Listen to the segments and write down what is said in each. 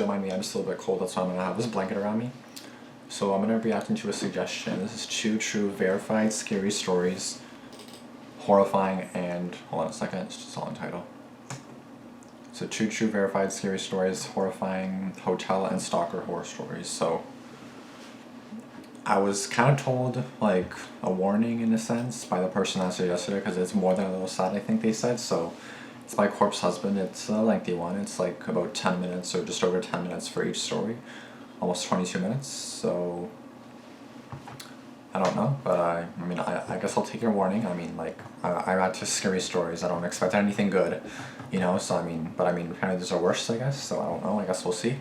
don't mind me, I'm just a little bit cold, that's why I'm going to have this blanket around me. So I'm going to be reacting to a suggestion. This is 2 true verified scary stories, horrifying and, hold on a second, it's just all in title. So 2 true verified scary stories, horrifying hotel and stalker horror stories. So I was kind of told like a warning in a sense by the person that suggested it, because it's more than a little sad, I think they said. So it's My Corpse Husband. It's a lengthy one. It's like about 10 minutes or just over 10 minutes for each story. Almost 22 minutes. So I don't know, but I guess I'll take your warning. I mean, like, I read to scary stories. I don't expect anything good, you know, so kind of these are worse, I guess, so I don't know. I guess we'll see.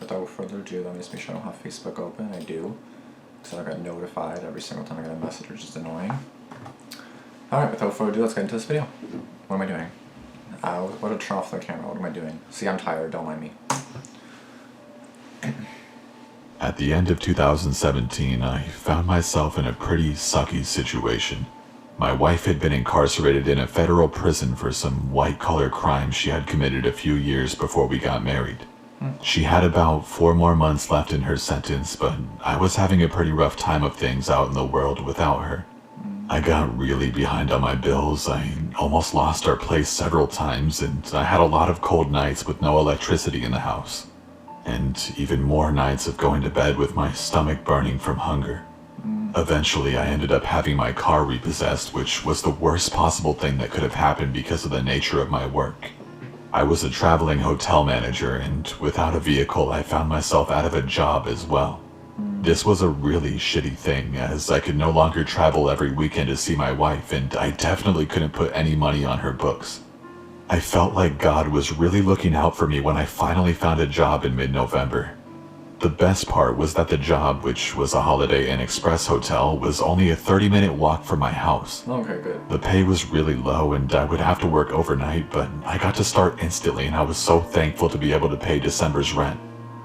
Without further ado, let me just make sure I don't have Facebook open. I do, because I got notified every single time I get a message, which is annoying. Alright, without further ado, let's get into this video. What am I doing? What to turn off the camera? What am I doing? See, I'm tired, don't mind me. At the end of 2017, I found myself in a pretty sucky situation. My wife had been incarcerated in a federal prison for some white-collar crime she had committed a few years before we got married. She had about 4 more months left in her sentence, but I was having a pretty rough time of things out in the world without her. I got really behind on my bills. I almost lost our place several times, and I had a lot of cold nights with no electricity in the house. And even more nights of going to bed with my stomach burning from hunger. Eventually, I ended up having my car repossessed, which was the worst possible thing that could have happened because of the nature of my work. I was a traveling hotel manager, and without a vehicle, I found myself out of a job as well. This was a really shitty thing, as I could no longer travel every weekend to see my wife, and I definitely couldn't put any money on her books. I felt like God was really looking out for me when I finally found a job in mid-November. The best part was that the job, which was a Holiday Inn Express hotel, was only a 30-minute walk from my house. Okay, good. The pay was really low and I would have to work overnight, but I got to start instantly, and I was so thankful to be able to pay December's rent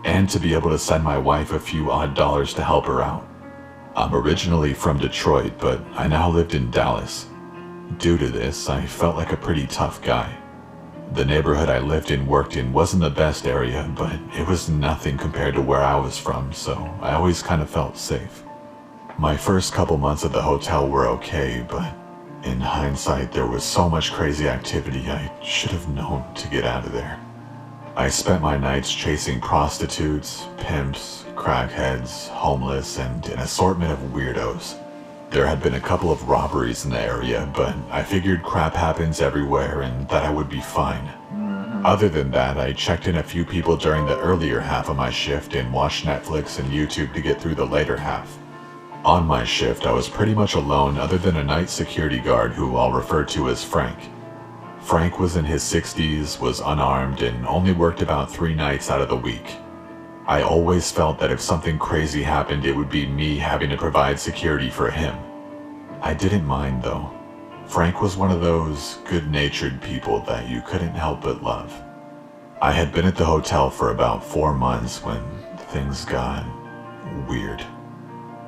and to be able to send my wife a few odd dollars to help her out. I'm originally from Detroit, but I now lived in Dallas. Due to this, I felt like a pretty tough guy. The neighborhood I lived and worked in wasn't the best area, but it was nothing compared to where I was from, so I always kind of felt safe. My first couple months at the hotel were okay, but in hindsight there was so much crazy activity I should have known to get out of there. I spent my nights chasing prostitutes, pimps, crackheads, homeless, and an assortment of weirdos. There had been a couple of robberies in the area, but I figured crap happens everywhere and that I would be fine. Other than that, I checked in a few people during the earlier half of my shift and watched Netflix and YouTube to get through the later half. On my shift, I was pretty much alone other than a night security guard who I'll refer to as Frank. Frank was in his 60s, was unarmed, and only worked about 3 nights out of the week. I always felt that if something crazy happened, it would be me having to provide security for him. I didn't mind though. Frank was one of those good-natured people that you couldn't help but love. I had been at the hotel for about 4 months when things got weird.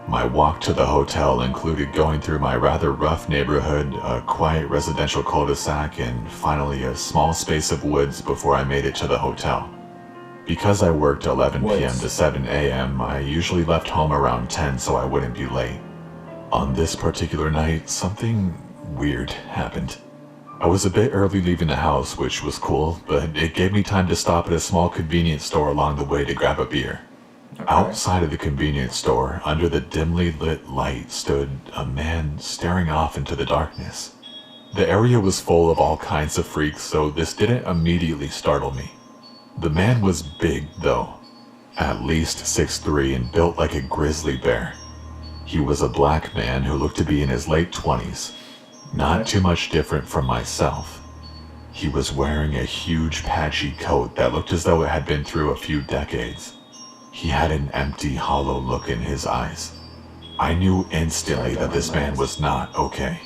My walk to the hotel included going through my rather rough neighborhood, a quiet residential cul-de-sac, and finally a small space of woods before I made it to the hotel. Because I worked 11 p.m. to 7 a.m., I usually left home around 10 so I wouldn't be late. On this particular night, something weird happened. I was a bit early leaving the house, which was cool, but it gave me time to stop at a small convenience store along the way to grab a beer. Okay. Outside of the convenience store, under the dimly lit light, stood a man staring off into the darkness. The area was full of all kinds of freaks, so this didn't immediately startle me. The man was big, though, at least 6'3" and built like a grizzly bear. He was a black man who looked to be in his late 20s, not too much different from myself. He was wearing a huge patchy coat that looked as though it had been through a few decades. He had an empty, hollow look in his eyes. I knew instantly that this man was not okay.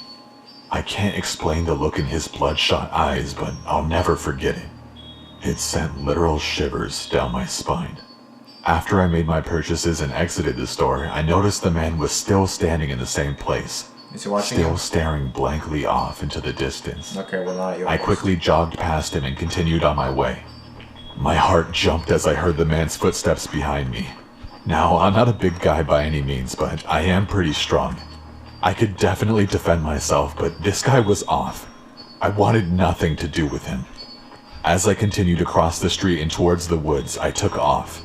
I can't explain the look in his bloodshot eyes, but I'll never forget it. It sent literal shivers down my spine. After I made my purchases and exited the store, I noticed the man was still standing in the same place. Is he watching still you? Staring blankly off into the distance. Okay, well not you. I quickly jogged past him and continued on my way. My heart jumped as I heard the man's footsteps behind me. Now, I'm not a big guy by any means, but I am pretty strong. I could definitely defend myself, but this guy was off. I wanted nothing to do with him. As I continued across the street and towards the woods, I took off.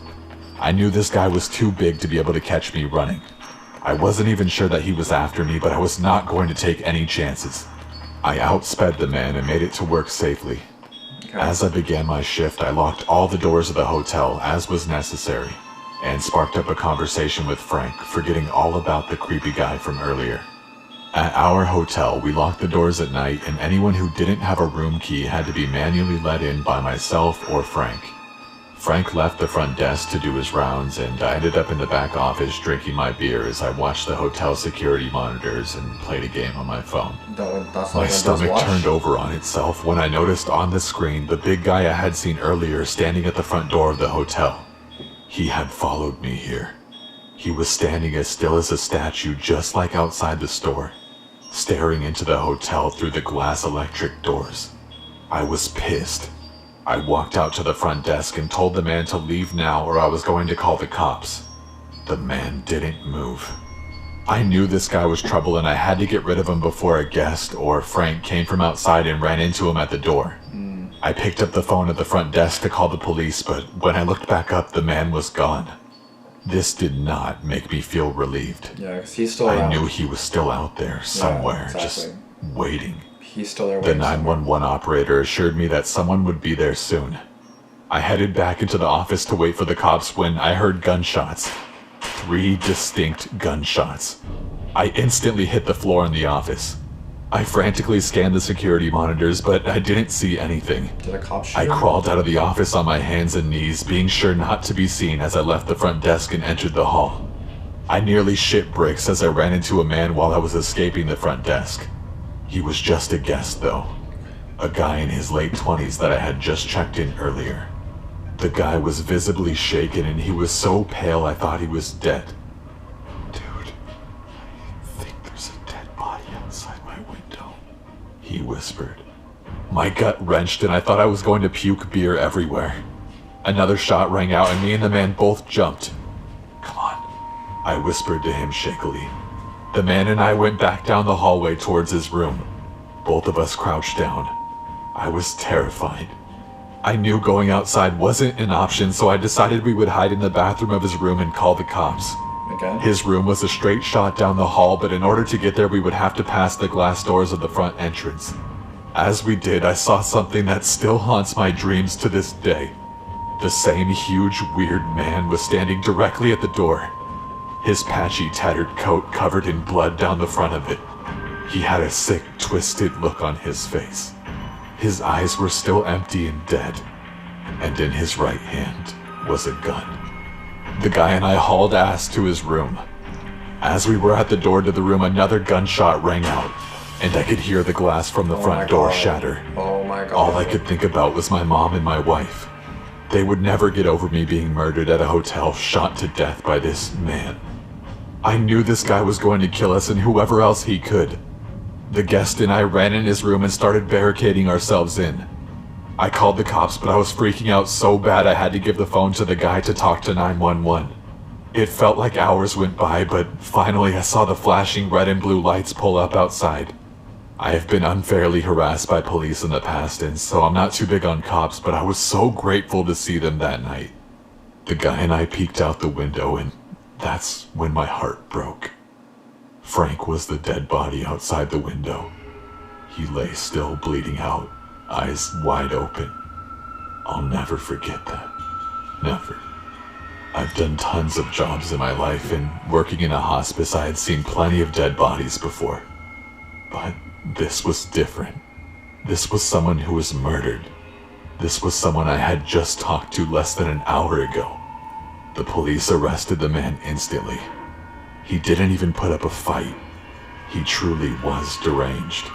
I knew this guy was too big to be able to catch me running. I wasn't even sure that he was after me, but I was not going to take any chances. I outsped the man and made it to work safely. Okay. As I began my shift, I locked all the doors of the hotel, as was necessary, and sparked up a conversation with Frank, forgetting all about the creepy guy from earlier. At our hotel, we locked the doors at night, and anyone who didn't have a room key had to be manually let in by myself or Frank. Frank left the front desk to do his rounds, and I ended up in the back office drinking my beer as I watched the hotel security monitors and played a game on my phone. That's My stomach turned over on itself when I noticed on the screen the big guy I had seen earlier standing at the front door of the hotel. He had followed me here. He was standing as still as a statue, just like outside the store, staring into the hotel through the glass electric doors. I was pissed. I walked out to the front desk and told the man to leave now or I was going to call the cops. The man didn't move. I knew this guy was trouble and I had to get rid of him before a guest or Frank came from outside and ran into him at the door. I picked up the phone at the front desk to call the police, but when I looked back up, the man was gone. This did not make me feel relieved. Yeah, because he's still around. I knew he was still out there somewhere, exactly. just waiting. He's still there The waiting 911 operator assured me that someone would be there soon. I headed back into the office to wait for the cops when I heard gunshots. 3 distinct gunshots. I instantly hit the floor in the office. I frantically scanned the security monitors, but I didn't see anything. Did a cop shoot I him? crawled out of the office on my hands and knees, being sure not to be seen as I left the front desk and entered the hall. I nearly shit bricks as I ran into a man while I was escaping the front desk. He was just a guest, though. A guy in his late 20s that I had just checked in earlier. The guy was visibly shaken and he was so pale I thought he was dead. Dude, I think there's a dead body outside my window, he whispered. My gut wrenched and I thought I was going to puke beer everywhere. Another shot rang out and me and the man both jumped. Come on, I whispered to him shakily. The man and I went back down the hallway towards his room. Both of us crouched down. I was terrified. I knew going outside wasn't an option, so I decided we would hide in the bathroom of his room and call the cops. Again? His room was a straight shot down the hall, but in order to get there we would have to pass the glass doors of the front entrance. As we did, I saw something that still haunts my dreams to this day. The same huge, weird man was standing directly at the door. His patchy, tattered coat covered in blood down the front of it. He had a sick, twisted look on his face. His eyes were still empty and dead, and in his right hand was a gun. The guy and I hauled ass to his room. As we were at the door to the room, another gunshot rang out, and I could hear the glass from the front door shatter. Oh my god. All I could think about was my mom and my wife. They would never get over me being murdered at a hotel, shot to death by this man. I knew this guy was going to kill us and whoever else he could. The guest and I ran in his room and started barricading ourselves in. I called the cops, but I was freaking out so bad I had to give the phone to the guy to talk to 911. It felt like hours went by, but finally I saw the flashing red and blue lights pull up outside. I have been unfairly harassed by police in the past, and so I'm not too big on cops, but I was so grateful to see them that night. The guy and I peeked out the window, and that's when my heart broke. Frank was the dead body outside the window. He lay still, bleeding out, eyes wide open. I'll never forget that. Never. I've done tons of jobs in my life, and working in a hospice I had seen plenty of dead bodies before. But this was different. This was someone who was murdered. This was someone I had just talked to less than an hour ago. The police arrested the man instantly. He didn't even put up a fight. He truly was deranged.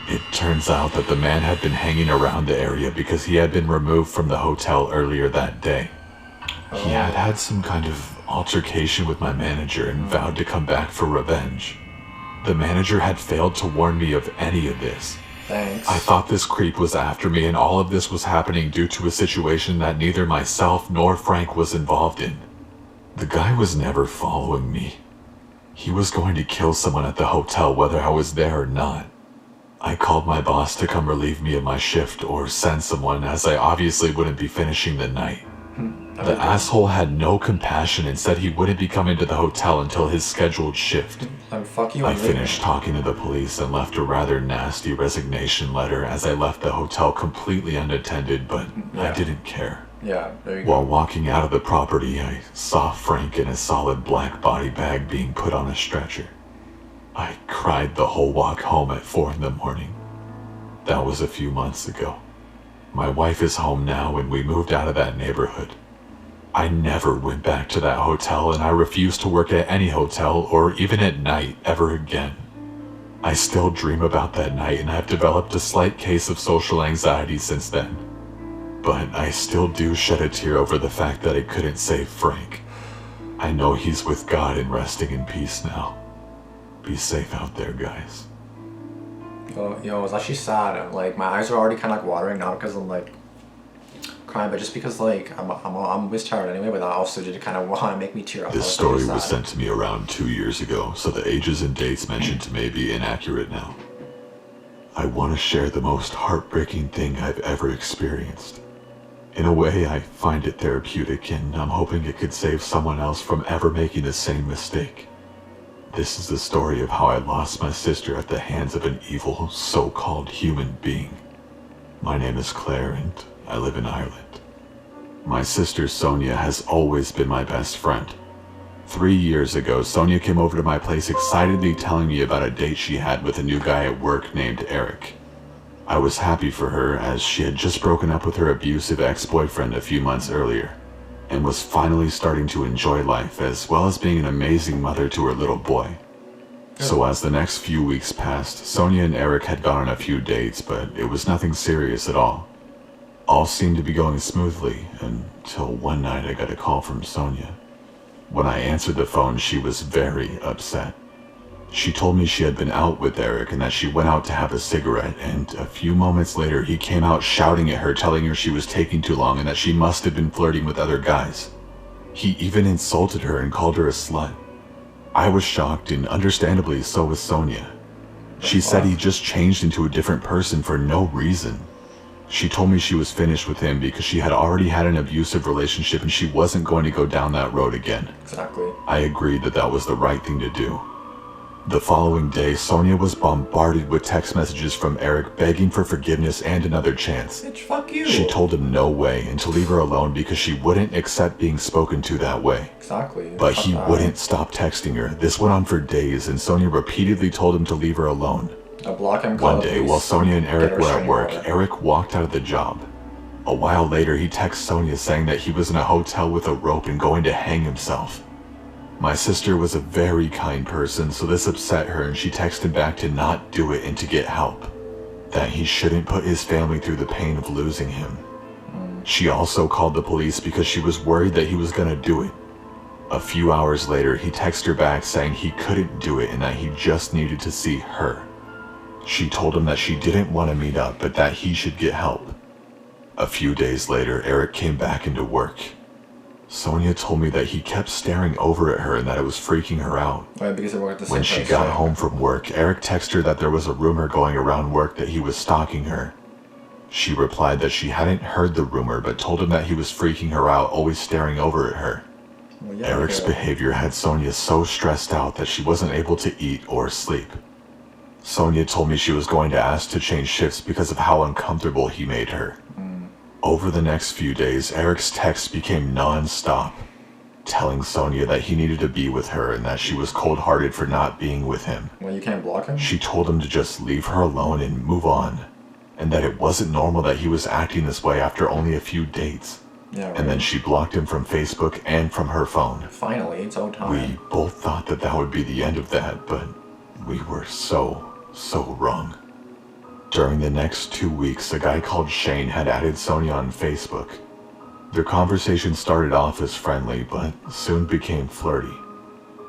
It turns out that the man had been hanging around the area because he had been removed from the hotel earlier that day. He had had some kind of altercation with my manager and vowed to come back for revenge. The manager had failed to warn me of any of this, Thanks. I thought this creep was after me, and all of this was happening due to a situation that neither myself nor Frank was involved in. The guy was never following me. He was going to kill someone at the hotel whether I was there or not. I called my boss to come relieve me of my shift or send someone, as I obviously wouldn't be finishing the night. The asshole had no compassion and said he wouldn't be coming to the hotel until his scheduled shift. Fuck you. I finished talking to the police and left a rather nasty resignation letter as I left the hotel completely unattended, but I didn't care. Yeah, there you go. While walking out of the property, I saw Frank in a solid black body bag being put on a stretcher. I cried the whole walk home at 4 in the morning. That was a few months ago. My wife is home now and we moved out of that neighborhood. I never went back to that hotel, and I refuse to work at any hotel or even at night ever again. I still dream about that night, and I've developed a slight case of social anxiety since then. But I still do shed a tear over the fact that I couldn't save Frank. I know he's with God and resting in peace now. Be safe out there, guys. Yo, it's actually sad. Like, my eyes are already kind of like watering, not because I'm like crying, but just because like I'm always tired anyway. But that also did kind of want to make me tear up. This story was sent to me around 2 years ago, so the ages and dates mentioned may be inaccurate now. I want to share the most heartbreaking thing I've ever experienced. In a way, I find it therapeutic, and I'm hoping it could save someone else from ever making the same mistake. This is the story of how I lost my sister at the hands of an evil, so-called human being. My name is Claire, and I live in Ireland. My sister Sonia has always been my best friend. 3 years ago, Sonia came over to my place excitedly telling me about a date she had with a new guy at work named Eric. I was happy for her, as she had just broken up with her abusive ex-boyfriend a few months earlier, and was finally starting to enjoy life, as well as being an amazing mother to her little boy. So as the next few weeks passed, Sonia and Eric had gone on a few dates, but it was nothing serious at all. All seemed to be going smoothly, until one night I got a call from Sonia. When I answered the phone, she was very upset. She told me she had been out with Eric and that she went out to have a cigarette, and a few moments later he came out shouting at her, telling her she was taking too long and that she must have been flirting with other guys. He even insulted her and called her a slut. I was shocked, and understandably so was Sonia. She said he just changed into a different person for no reason. She told me she was finished with him because she had already had an abusive relationship and she wasn't going to go down that road again. Exactly. I agreed that that was the right thing to do. The following day, Sonia was bombarded with text messages from Eric begging for forgiveness and another chance. Bitch, fuck you. She told him no way and to leave her alone because she wouldn't accept being spoken to that way. Exactly. But he wouldn't stop texting her. This went on for days, and Sonia repeatedly told him to leave her alone. Block him. One day, while Sonia and Eric were at work, Eric walked out of the job. A while later, he texted Sonia saying that he was in a hotel with a rope and going to hang himself. My sister was a very kind person, so this upset her, and she texted him back to not do it and to get help. That he shouldn't put his family through the pain of losing him. She also called the police because she was worried that he was gonna do it. A few hours later, he texted her back saying he couldn't do it and that he just needed to see her. She told him that she didn't want to meet up, but that he should get help. A few days later, Eric came back into work. Sonia told me that he kept staring over at her and that it was freaking her out. Right, because they work at the same When she place, got right? home from work, Eric texted her that there was a rumor going around work that he was stalking her. She replied that she hadn't heard the rumor, but told him that he was freaking her out, always staring over at her. Well, yeah, Eric's behavior had Sonia so stressed out that she wasn't able to eat or sleep. Sonia told me she was going to ask to change shifts because of how uncomfortable he made her. Over the next few days, Eric's texts became non-stop, telling Sonia that he needed to be with her and that she was cold-hearted for not being with him. Well, you can't block him? She told him to just leave her alone and move on, and that it wasn't normal that he was acting this way after only a few dates. Yeah, right. And then she blocked him from Facebook and from her phone. Finally, it's all time. We both thought that that would be the end of that, but we were so wrong. During the next 2 weeks, a guy called Shane had added Sonia on Facebook. Their conversation started off as friendly, but soon became flirty.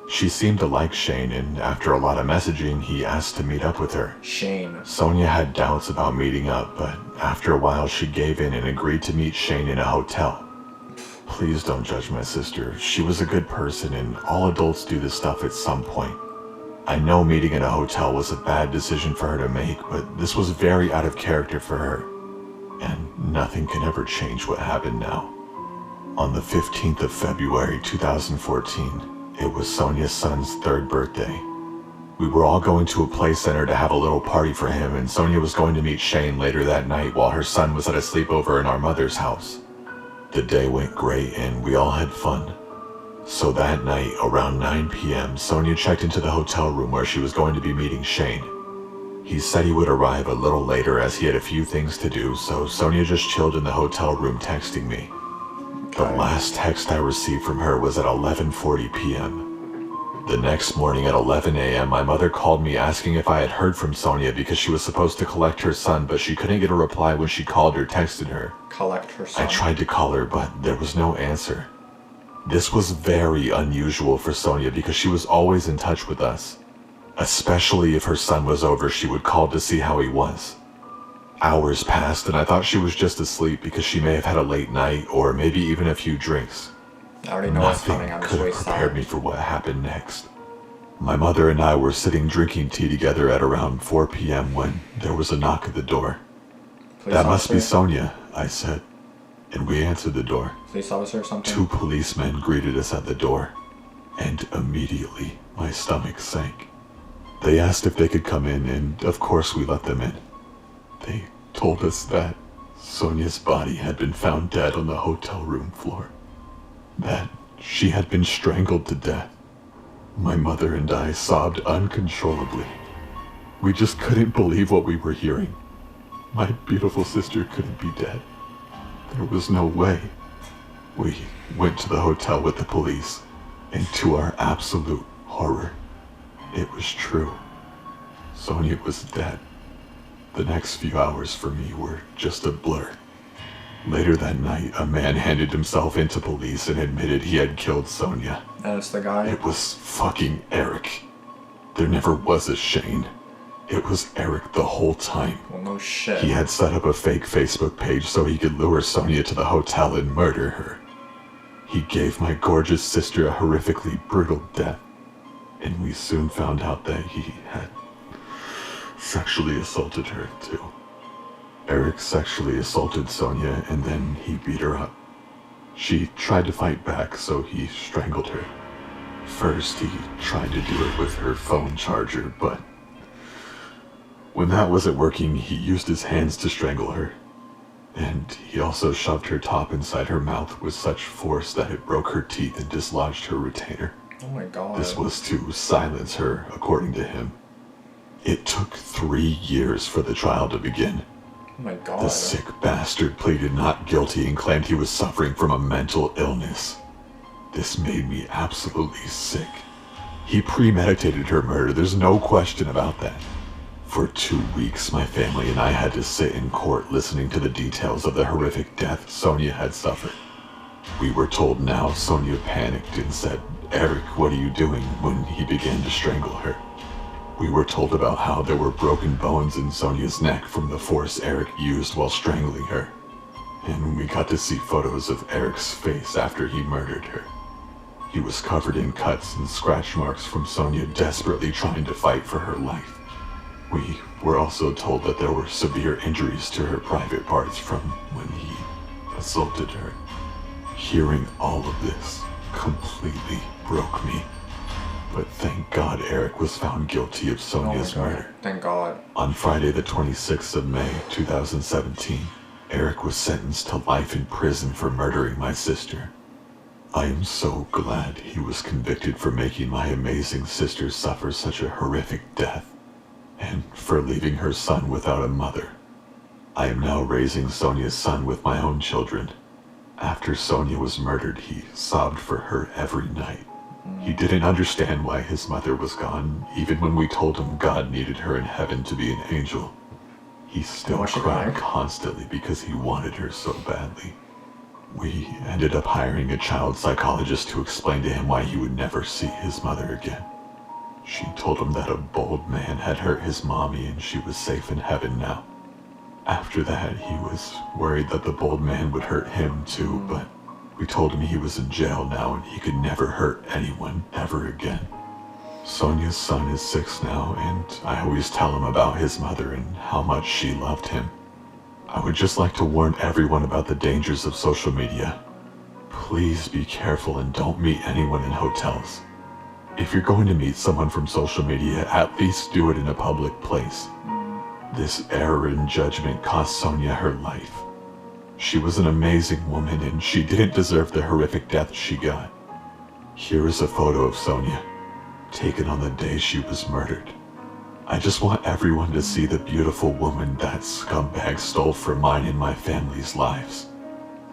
She seemed to like Shane, and after a lot of messaging, he asked to meet up with her. Shane. Sonia had doubts about meeting up, but after a while she gave in and agreed to meet Shane in a hotel. Please don't judge my sister. She was a good person, and all adults do this stuff at some point. I know meeting in a hotel was a bad decision for her to make, but this was very out of character for her. And nothing can ever change what happened now. On the 15th of February 2014, it was Sonia's son's 3rd birthday. We were all going to a play center to have a little party for him, and Sonia was going to meet Shane later that night while her son was at a sleepover in our mother's house. The day went great and we all had fun. So that night, around 9 p.m., Sonia checked into the hotel room where she was going to be meeting Shane. He said he would arrive a little later as he had a few things to do, so Sonia just chilled in the hotel room texting me. The last text I received from her was at 11:40 p.m. The next morning at 11 a.m., my mother called me asking if I had heard from Sonia because she was supposed to collect her son, but she couldn't get a reply when she called or texted her. Collect her son? I tried to call her, but there was no answer. This was very unusual for Sonia because she was always in touch with us. Especially if her son was over, she would call to see how he was. Hours passed and I thought she was just asleep because she may have had a late night or maybe even a few drinks. I already know what's coming. I'm Nothing could just have prepared me for what happened next. My mother and I were sitting drinking tea together at around 4 p.m. when there was a knock at the door. That must be Sonia, I said, and we answered the door. Police officer or something? 2 policemen greeted us at the door, and immediately my stomach sank. They asked if they could come in, and of course we let them in. They told us that Sonia's body had been found dead on the hotel room floor. That she had been strangled to death. My mother and I sobbed uncontrollably. We just couldn't believe what we were hearing. My beautiful sister couldn't be dead. There was no way. We went to the hotel with the police, and to our absolute horror, it was true. Sonia was dead. The next few hours for me were just a blur. Later that night, a man handed himself into police and admitted he had killed Sonia. And it's the guy? It was fucking Eric. There never was a Shane. It was Eric the whole time. Well, no shit. He had set up a fake Facebook page so he could lure Sonia to the hotel and murder her. He gave my gorgeous sister a horrifically brutal death, and we soon found out that he had sexually assaulted her too. Eric sexually assaulted Sonia and then he beat her up. She tried to fight back, so he strangled her. First, he tried to do it with her phone charger, but when that wasn't working, he used his hands to strangle her. And he also shoved her top inside her mouth with such force that it broke her teeth and dislodged her retainer. Oh my god. This was to silence her, according to him. It took 3 years for the trial to begin. Oh my god. The sick bastard pleaded not guilty and claimed he was suffering from a mental illness. This made me absolutely sick. He premeditated her murder, there's no question about that. For 2 weeks, my family and I had to sit in court listening to the details of the horrific death Sonia had suffered. We were told now Sonia panicked and said, "Eric, what are you doing?" when he began to strangle her. We were told about how there were broken bones in Sonia's neck from the force Eric used while strangling her. And we got to see photos of Eric's face after he murdered her. He was covered in cuts and scratch marks from Sonia desperately trying to fight for her life. We were also told that there were severe injuries to her private parts from when he assaulted her. Hearing all of this completely broke me. But thank God Eric was found guilty of Sonia's murder. Thank God. On Friday the 26th of May, 2017, Eric was sentenced to life in prison for murdering my sister. I am so glad he was convicted for making my amazing sister suffer such a horrific death, and for leaving her son without a mother. I am now raising Sonia's son with my own children. After Sonia was murdered, he sobbed for her every night. He didn't understand why his mother was gone, even when we told him God needed her in heaven to be an angel. He still cried constantly because he wanted her so badly. We ended up hiring a child psychologist to explain to him why he would never see his mother again. She told him that a bold man had hurt his mommy and she was safe in heaven now. After that, he was worried that the bold man would hurt him too, but we told him he was in jail now and he could never hurt anyone ever again. Sonia's son is 6 now, and I always tell him about his mother and how much she loved him. I would just like to warn everyone about the dangers of social media. Please be careful and don't meet anyone in hotels. If you're going to meet someone from social media, at least do it in a public place. This error in judgment cost Sonia her life. She was an amazing woman and she didn't deserve the horrific death she got. Here is a photo of Sonia, taken on the day she was murdered. I just want everyone to see the beautiful woman that scumbag stole from mine and my family's lives.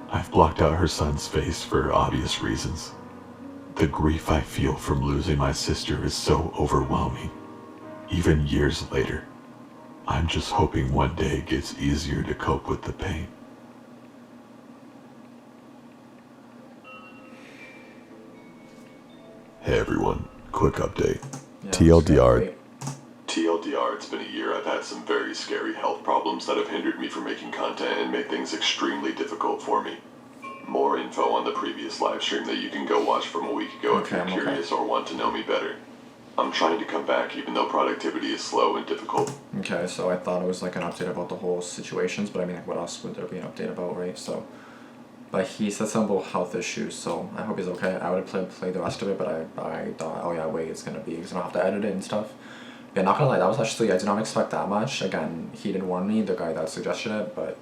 I've blocked out her son's face for obvious reasons. The grief I feel from losing my sister is so overwhelming. Even years later, I'm just hoping one day it gets easier to cope with the pain. Hey everyone, quick update. Yeah, TLDR. TLDR, it's been a year. I've had some very scary health problems that have hindered me from making content and make things extremely difficult for me. More info on the previous live stream that you can go watch from a week ago if you're curious or want to know me better. I'm trying to come back even though productivity is slow and difficult. Okay, so I thought it was like an update about the whole situations, but I mean, like, what else would there be an update about, right? So, but he said something about health issues, so I hope he's okay. I would have played the rest of it, but I thought, oh yeah, wait, it's gonna be, because I don't have to edit it and stuff. Yeah, not gonna lie, that was actually, I did not expect that much. Again, he didn't warn me, the guy that suggested it, but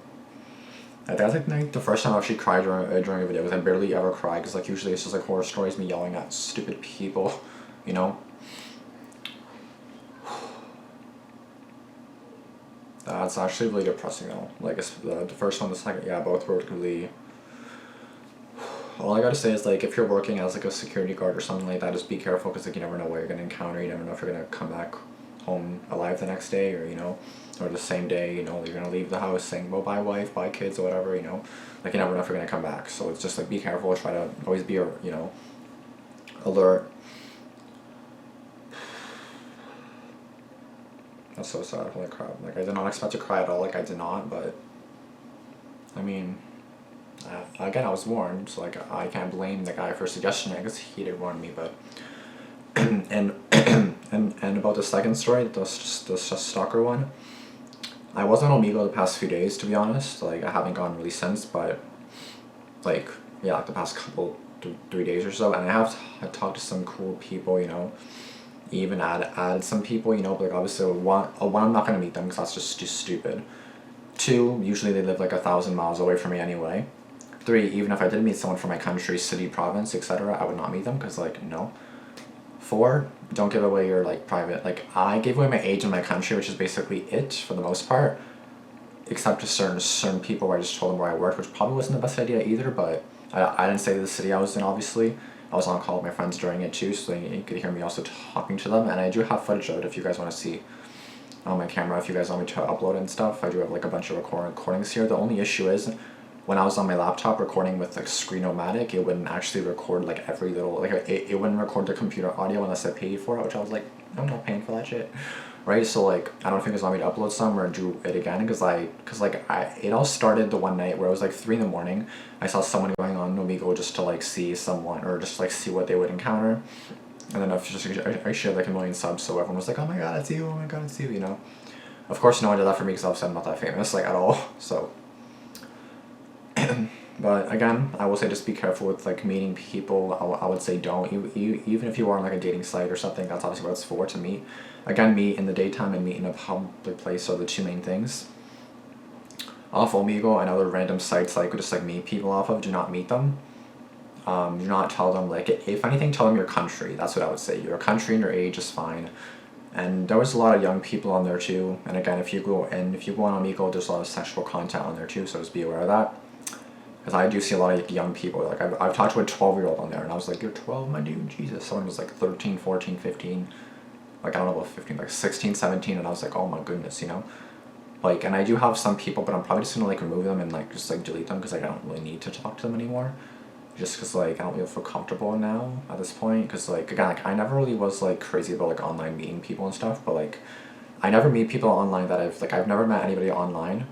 I think that's like the first time I actually cried during a video, because I barely ever cry, because like usually it's just like horror stories, me yelling at stupid people, you know? That's actually really depressing though. Like the first one, the second, yeah, both were really. All I gotta say is like if you're working as like a security guard or something like that, just be careful because like you never know what you're gonna encounter. You never know if you're gonna come back home alive the next day or or the same day. You're gonna leave the house saying, well, bye wife, bye kids, or whatever. Like you never know if you're gonna come back. So it's just like be careful. Try to always be alert. That's so sad. Holy crap. Like, I did not expect to cry at all. Like, I did not, but I mean, again, I was warned, so like, I can't blame the guy for suggesting it because he did warn me, but and about the second story, the Stalker one, I wasn't on Omegle the past few days, to be honest. Like, I haven't gone really since, but like, yeah, like the past couple, 3 days or so, and I have talked to some cool people, even added some people, but like obviously one, I'm not gonna meet them because that's just stupid. 2, usually they live like 1,000 miles away from me anyway. 3, even if I did meet someone from my country, city, province, etc., I would not meet them because like no. 4, don't give away your like private, like I gave away my age in my country, which is basically it for the most part, except to certain people where I just told them where I worked, which probably wasn't the best idea either, but I didn't say the city I was in, obviously. I was on call with my friends during it too, so you could hear me also talking to them, and I do have footage of it if you guys want to see on my camera, if you guys want me to upload and stuff. I do have like a bunch of recordings here. The only issue is, when I was on my laptop recording with like Screen-O-Matic, it wouldn't actually record like every little, like it wouldn't record the computer audio unless I paid for it, which I was like, I'm not paying for that shit. Right, so like, I don't know if you guys want me to upload some or do it again, because it all started the one night where it was like 3 in the morning. I saw someone going on Omegle just to like see someone, or just like see what they would encounter. And then I shared like 1 million subs, so everyone was like, oh my god, it's you, oh my god, it's you, Of course no one did that for me because obviously I'm not that famous, like at all, so. But again, I will say just be careful with like meeting people. I would say don't. Even if you are on like a dating site or something, that's obviously what it's for, to meet. Again, meet in the daytime and meet in a public place are the 2 main things. Off Omegle and other random sites that I could just like meet people off of, do not meet them. Do not tell them, like, if anything, tell them your country. That's what I would say. Your country and your age is fine. And there was a lot of young people on there too. And again, if you go on Omegle, there's a lot of sexual content on there too, so just be aware of that. Because I do see a lot of young people. Like, I've talked to a 12-year-old on there, and I was like, you're 12, my dude? Jesus. Someone was like 13, 14, 15. Like, I don't know about 15, like 16, 17, and I was like, oh my goodness, Like, and I do have some people, but I'm probably just gonna like remove them and like just like delete them because like I don't really need to talk to them anymore. Just because like I don't really feel comfortable now at this point. Because like again, like I never really was like crazy about like online meeting people and stuff, but like I never meet people online that I've never met anybody online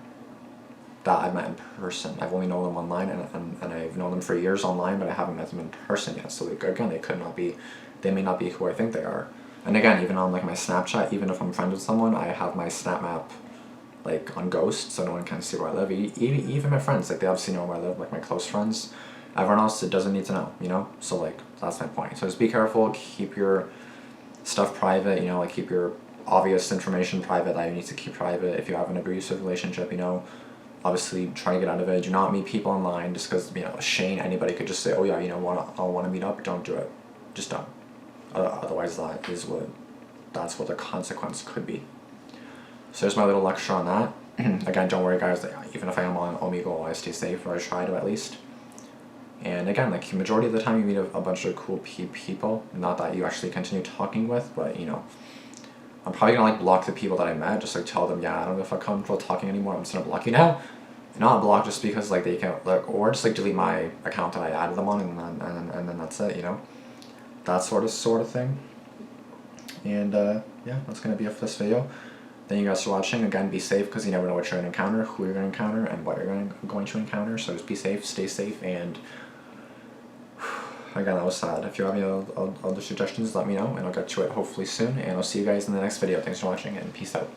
that I've met in person. I've only known them online, and I've known them for years online, but I haven't met them in person yet. So like, again, they may not be who I think they are. And again, even on like my Snapchat, even if I'm friends with someone, I have my Snap map like on ghost, so no one can see where I live. Even my friends, like they obviously know where I live, like my close friends. Everyone else, it doesn't need to know, you know. So like that's my point. So just be careful, keep your stuff private, you know, like keep your obvious information private that you need to keep private. If you have an abusive relationship, you know, obviously try to get out of it. Do not meet people online just because, you know, Shane, anybody could just say, oh yeah, you know, I want to meet up. Don't do it. Just don't. Otherwise, that's what the consequence could be. So there's my little lecture on that. Again, don't worry, guys. Even if I am on Omegle, I stay safe, or I try to at least. And again, like the majority of the time, you meet a bunch of cool people. Not that you actually continue talking with, but you know, I'm probably gonna like block the people that I met. Just like tell them, yeah, I don't know if I'm comfortable talking anymore. I'm just gonna block you now. Not block just because like they can't like, or just like delete my account that I added them on, and then that's it. You know, that sort of thing. And yeah, that's gonna be it for this video. Thank you guys for watching. Again, be safe because you never know what you're gonna encounter, who you're gonna encounter, and what you're going to encounter. So just be safe, stay safe, and again, that was sad. If you have any other suggestions, let me know, and I'll get to it hopefully soon. And I'll see you guys in the next video. Thanks for watching, and peace out.